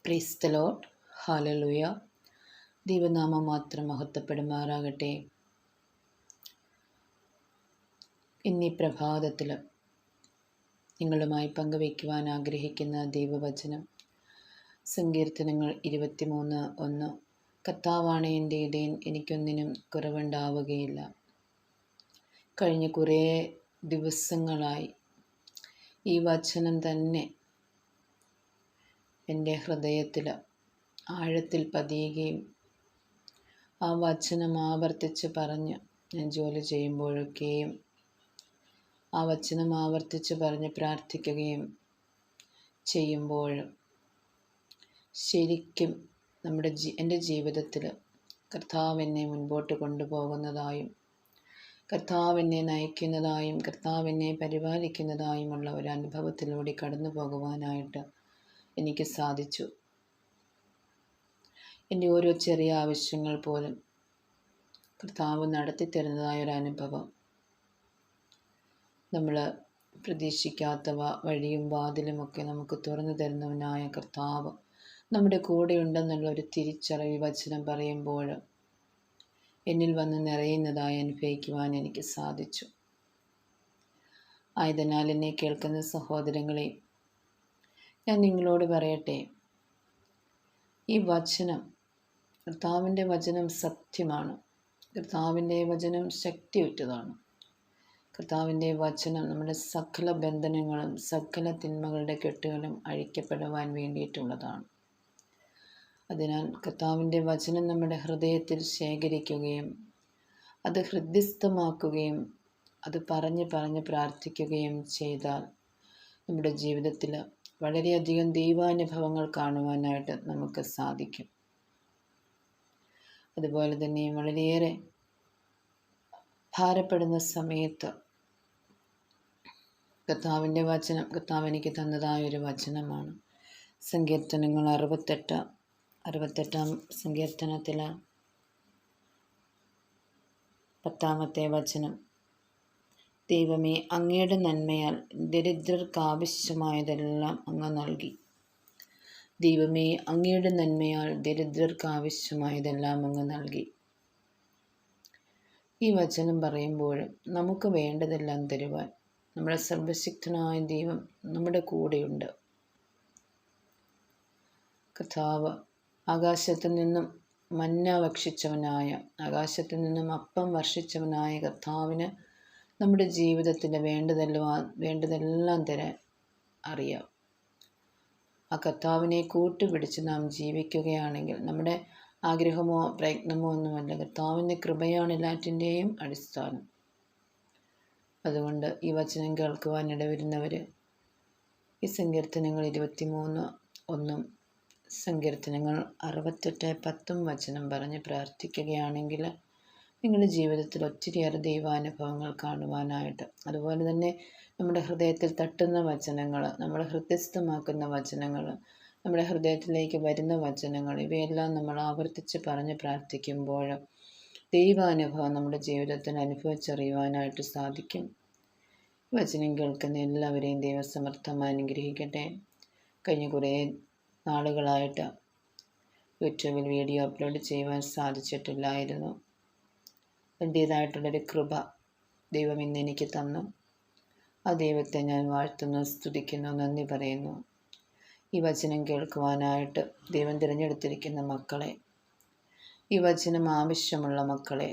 Praise the Lord. Hallelujah. ദൈവനാമം മാത്രം മഹത്വപ്പെടുമാറാകട്ടെ. ഇന്നീ പ്രഭാതത്തിൽ നിങ്ങളുമായി പങ്കുവയ്ക്കുവാൻ ആഗ്രഹിക്കുന്ന ദൈവവചനം സങ്കീർത്തനങ്ങൾ 23:1. കർത്താവാണ് എൻ്റെ ഇടയൻ, എനിക്കൊന്നിനും കുറവുണ്ടാവുകയില്ല. കഴിഞ്ഞ കുറേ ദിവസങ്ങളായി ഈ വചനം തന്നെ എൻ്റെ ഹൃദയത്തിൽ ആഴത്തിൽ പതിയുകയും ആ വചനം ആവർത്തിച്ച് പറഞ്ഞ് ഞാൻ ജോലി ചെയ്യുമ്പോഴൊക്കെയും ആ വചനം ആവർത്തിച്ച് പറഞ്ഞ് പ്രാർത്ഥിക്കുകയും ചെയ്യുമ്പോൾ ശരിക്കും എൻ്റെ ജീവിതത്തിൽ കർത്താവ് എന്നെ മുൻപോട്ട് കൊണ്ടുപോകുന്നതായും കർത്താവ് എന്നെ നയിക്കുന്നതായും കർത്താവ് എന്നെ പരിപാലിക്കുന്നതായുമുള്ള ഒരു അനുഭവത്തിലൂടെ കടന്നു പോകുവാനായിട്ട് എനിക്ക് സാധിച്ചു. എൻ്റെ ഓരോ ചെറിയ ആവശ്യങ്ങൾ പോലും കർത്താവ് നടത്തിത്തരുന്നതായൊരനുഭവം. നമ്മൾ പ്രതീക്ഷിക്കാത്ത വഴിയും വാതിലുമൊക്കെ നമുക്ക് തുറന്നു തരുന്നവനായ കർത്താവ് നമ്മുടെ കൂടെയുണ്ടെന്നുള്ളൊരു തിരിച്ചറിവ് വചനം പറയുമ്പോൾ എന്നിൽ വന്ന് നിറയുന്നതായി അനുഭവിക്കുവാൻ എനിക്ക് സാധിച്ചു. ആയതിനാൽ എന്നെ കേൾക്കുന്ന സഹോദരങ്ങളെ, ഞാൻ നിങ്ങളോട് പറയട്ടെ, ഈ വചനം, കർത്താവിൻ്റെ വചനം സത്യമാണ്. കർത്താവിൻ്റെ വചനം ശക്തിയുറ്റതാണ്. കർത്താവിൻ്റെ വചനം നമ്മുടെ സകല ബന്ധനങ്ങളും സകല തിന്മകളുടെ കെട്ടുകളും അഴിക്കപ്പെടുവാൻ വേണ്ടിയിട്ടുള്ളതാണ്. അതിനാൽ കർത്താവിൻ്റെ വചനം നമ്മുടെ ഹൃദയത്തിൽ ശേഖരിക്കുകയും അത് ഹൃദ്യസ്ഥമാക്കുകയും അത് പറഞ്ഞ് പ്രാർത്ഥിക്കുകയും ചെയ്താൽ നമ്മുടെ ജീവിതത്തിൽ വളരെയധികം ദൈവാനുഭവങ്ങൾ കാണുവാനായിട്ട് നമുക്ക് സാധിക്കും. അതുപോലെ തന്നെ വളരെയേറെ ഭാരപ്പെടുന്ന സമയത്ത് കർത്താവിൻ്റെ വചനം കർത്താവ് എനിക്ക് തന്നതായൊരു വചനമാണ്. സങ്കീർത്തനങ്ങൾ 68-ാം സങ്കീർത്തനത്തിൽ 10-ാമത്തെ വചനം. ദൈവമേ, അങ്ങയുടെ നന്മയാൽ ദരിദ്രർക്കാവശ്യമായതെല്ലാം അങ്ങ് നൽകി. ദൈവമേ, അങ്ങയുടെ നന്മയാൽ ദരിദ്രർക്കാവശ്യമായതെല്ലാം അങ്ങ് നൽകി. ഈ വചനം പറയുമ്പോൾ നമുക്ക് വേണ്ടതെല്ലാം തരുവാൻ നമ്മുടെ സർവശക്തനായ ദൈവം നമ്മുടെ കൂടെയുണ്ട്. കർത്താവ് ആകാശത്തു നിന്നും മന്ന ഭക്ഷിച്ചവനായ, ആകാശത്തു നിന്നും അപ്പം വർഷിച്ചവനായ കർത്താവിന് നമ്മുടെ ജീവിതത്തിൽ വേണ്ടതെല്ലാം തരാൻ അറിയാം. ആ കർത്താവിനെ കൂട്ടുപിടിച്ച് നാം ജീവിക്കുകയാണെങ്കിൽ നമ്മുടെ ആഗ്രഹമോ പ്രയത്നമോ ഒന്നുമല്ല, കർത്താവിൻ്റെ കൃപയാണ് എല്ലാറ്റിൻ്റെയും അടിസ്ഥാനം. അതുകൊണ്ട് ഈ വചനം കേൾക്കുവാൻ ഇടവരുന്നവർ ഈ സങ്കീർത്തനങ്ങൾ 23:1 സങ്കീർത്തനങ്ങൾ 68:10 വചനം പറഞ്ഞ് പ്രാർത്ഥിക്കുകയാണെങ്കിൽ നിങ്ങളുടെ ജീവിതത്തിൽ ഒത്തിരിയേറെ ദൈവാനുഭവങ്ങൾ കാണുവാനായിട്ട്, അതുപോലെ തന്നെ നമ്മുടെ ഹൃദയത്തിൽ തട്ടുന്ന വചനങ്ങൾ, നമ്മളെ ഹൃദയസ്ഥമാക്കുന്ന വചനങ്ങൾ, നമ്മുടെ ഹൃദയത്തിലേക്ക് വരുന്ന വചനങ്ങൾ, ഇവയെല്ലാം നമ്മൾ ആവർത്തിച്ച് പറഞ്ഞ് പ്രാർത്ഥിക്കുമ്പോൾ ദൈവാനുഭവം നമ്മുടെ ജീവിതത്തിൽ അനുഭവിച്ചറിയുവാനായിട്ട് സാധിക്കും. വചനം കേൾക്കുന്ന എല്ലാവരെയും ദൈവസമർത്ഥമായി അനുഗ്രഹിക്കട്ടെ. കഴിഞ്ഞ കുറേ നാളുകളായിട്ട് യൂട്യൂബിൽ വീഡിയോ അപ്ലോഡ് ചെയ്യുവാൻ സാധിച്ചിട്ടില്ലായിരുന്നു. അതിൻ്റേതായിട്ടുള്ളൊരു കൃപ ദൈവം ഇന്ന് എനിക്ക് തന്നു. ആ ദൈവത്തെ ഞാൻ വാഴ്ത്തുന്നു, സ്തുതിക്കുന്നു, നന്ദി പറയുന്നു. ഈ വചനം കേൾക്കുവാനായിട്ട് ദൈവം തിരഞ്ഞെടുത്തിരിക്കുന്ന മക്കളെ, ഈ വചനം ആവശ്യമുള്ള മക്കളെ,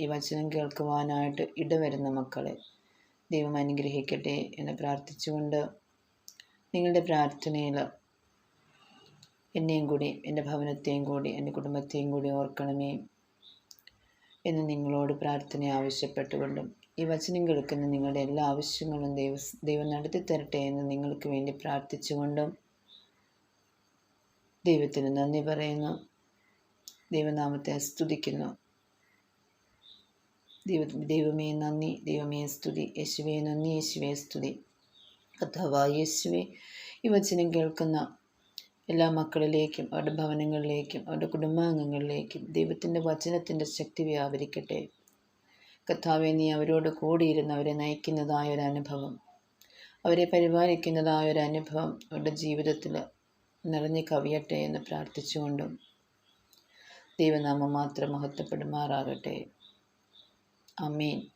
ഈ വചനം കേൾക്കുവാനായിട്ട് ഇടവരുന്ന മക്കളെ ദൈവം അനുഗ്രഹിക്കട്ടെ എന്ന് പ്രാർത്ഥിച്ചുകൊണ്ട്, നിങ്ങളുടെ പ്രാർത്ഥനയിൽ എന്നെയും കൂടി, എൻ്റെ ഭവനത്തെയും കൂടി, എൻ്റെ കുടുംബത്തെയും കൂടി ഓർക്കണമേ എന്ന് നിങ്ങളോട് പ്രാർത്ഥന ആവശ്യപ്പെട്ടുകൊണ്ടും, ഈ വചനം കേൾക്കുന്ന നിങ്ങളുടെ എല്ലാ ആവശ്യങ്ങളും ദൈവം നടത്തി തരട്ടെ എന്ന് നിങ്ങൾക്ക് വേണ്ടി പ്രാർത്ഥിച്ചുകൊണ്ടും ദൈവത്തിന് നന്ദി പറയുന്നു, ദൈവനാമത്തെ സ്തുതിക്കുന്നു. ദൈവമേ നന്ദി, ദൈവമേ സ്തുതി, യേശുവേ നന്ദി, യേശുവേ സ്തുതി. കർത്താവായ യേശുവേ, ഈ വചനം കേൾക്കുന്ന എല്ലാ മക്കളിലേക്കും അവരുടെ ഭവനങ്ങളിലേക്കും അവരുടെ കുടുംബാംഗങ്ങളിലേക്കും ദൈവത്തിൻ്റെ വചനത്തിൻ്റെ ശക്തി വ്യാപരിക്കട്ടെ. കർത്താവേ, നീ അവരോട് കൂടിയിരുന്ന് അവരെ നയിക്കുന്നതായൊരനുഭവം, അവരെ പരിപാലിക്കുന്നതായൊരനുഭവം അവരുടെ ജീവിതത്തിൽ നിറഞ്ഞു കവിയട്ടെ എന്ന് പ്രാർത്ഥിച്ചുകൊണ്ടും ദൈവനാമം മാത്രം മഹത്വപ്പെടുമാറാകട്ടെ. ആമേൻ.